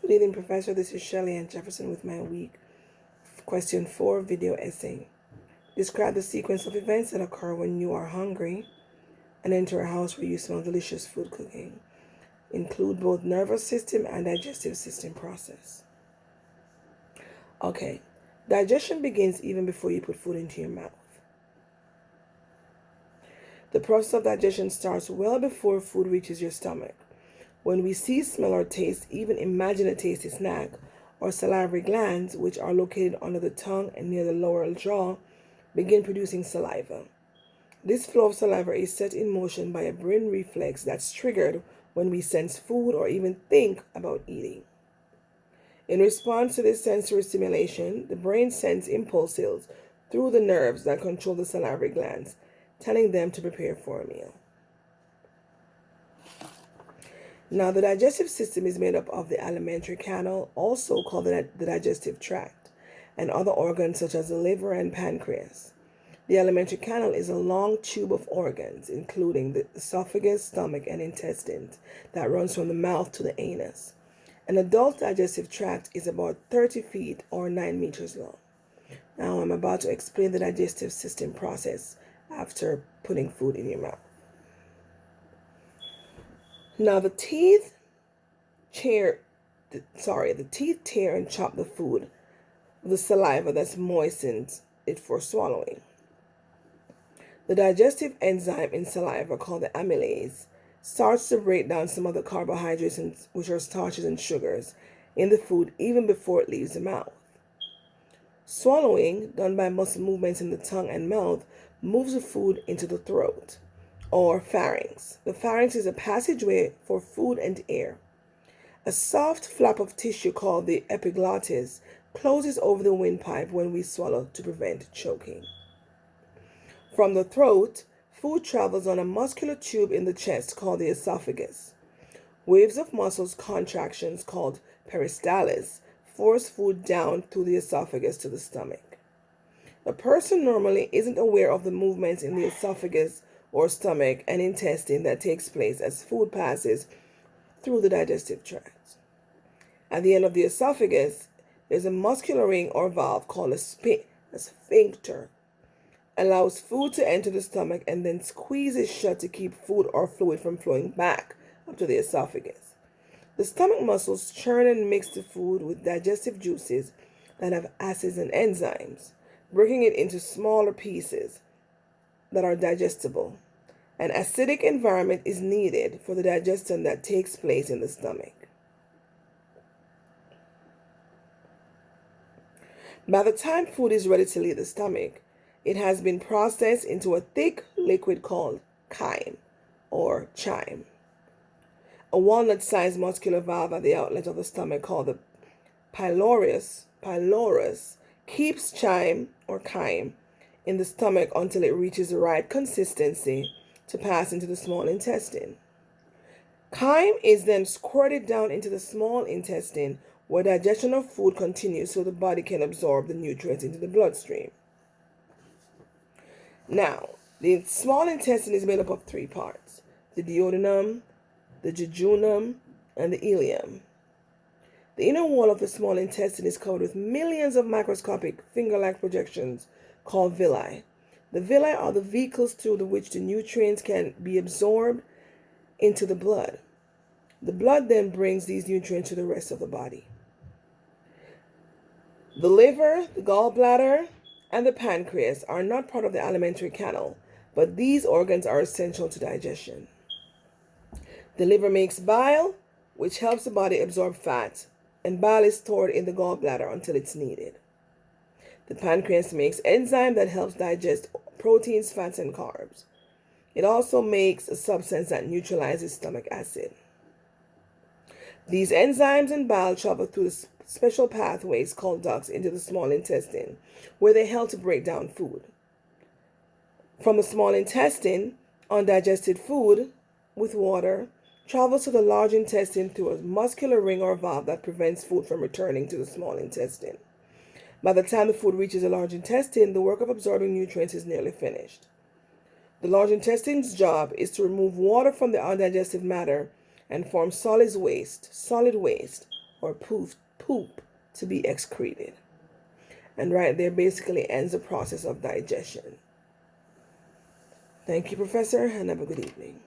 Good evening, Professor. This is Shelley Ann Jefferson with my week question 4 video essay. Describe the sequence of events that occur when you are hungry and enter a house where you smell delicious food cooking. Include both nervous system and digestive system process. Okay, digestion begins even before you put food into your mouth. The process of digestion starts well before food reaches your stomach. When we see, smell, or taste, even imagine a tasty snack, our salivary glands, which are located under the tongue and near the lower jaw, begin producing saliva. This flow of saliva is set in motion by a brain reflex that's triggered when we sense food or even think about eating. In response to this sensory stimulation, the brain sends impulses through the nerves that control the salivary glands, telling them to prepare for a meal. Now, the digestive system is made up of the alimentary canal, also called the digestive tract, and other organs such as the liver and pancreas. The alimentary canal is a long tube of organs, including the esophagus, stomach, and intestines, that runs from the mouth to the anus. An adult digestive tract is about 30 feet or 9 meters long. Now, I'm about to explain the digestive system process after putting food in your mouth. Now the teeth tear and chop the food, the saliva that's moistens it for swallowing. The digestive enzyme in saliva, called the amylase, starts to break down some of the carbohydrates, which are starches and sugars, in the food even before it leaves the mouth. Swallowing, done by muscle movements in the tongue and mouth, moves the food into the throat, or pharynx. The pharynx is a passageway for food and air. A soft flap of tissue called the epiglottis closes over the windpipe when we swallow to prevent choking. From the throat, food travels on a muscular tube in the chest called the esophagus. Waves of muscles contractions called peristalsis force food down through the esophagus to the stomach. A person normally isn't aware of the movements in the esophagus or stomach and intestine that takes place as food passes through the digestive tract. At the end of the esophagus, there's a muscular ring or valve called a sphincter. Allows food to enter the stomach and then squeezes shut to keep food or fluid from flowing back up to the esophagus. The stomach muscles churn and mix the food with digestive juices that have acids and enzymes, breaking it into smaller pieces that are digestible. An acidic environment is needed for the digestion that takes place in the stomach. By the time food is ready to leave the stomach, it has been processed into a thick liquid called chyme or chyme. A walnut-sized muscular valve at the outlet of the stomach called the pylorus keeps chyme or chyme in the stomach until it reaches the right consistency to pass into the small intestine. Chyme is then squirted down into the small intestine where digestion of food continues so the body can absorb the nutrients into the bloodstream. Now, the small intestine is made up of 3 parts: the duodenum, the jejunum, and the ileum. The inner wall of the small intestine is covered with millions of microscopic finger-like projections called villi. The villi are the vehicles through which the nutrients can be absorbed into the blood. The blood then brings these nutrients to the rest of the body. The liver, the gallbladder, and the pancreas are not part of the alimentary canal, but these organs are essential to digestion. The liver makes bile, which helps the body absorb fat, and bile is stored in the gallbladder until it's needed. The pancreas makes enzyme that helps digest proteins, fats, and carbs. It also makes a substance that neutralizes stomach acid. These enzymes and bile travel through the special pathways called ducts into the small intestine, where they help to break down food. From the small intestine, undigested food with water travels to the large intestine through a muscular ring or valve that prevents food from returning to the small intestine. By the time the food reaches the large intestine, the work of absorbing nutrients is nearly finished. The large intestine's job is to remove water from the undigested matter and form solid waste, or poop to be excreted. And right there basically ends the process of digestion. Thank you, Professor, and have a good evening.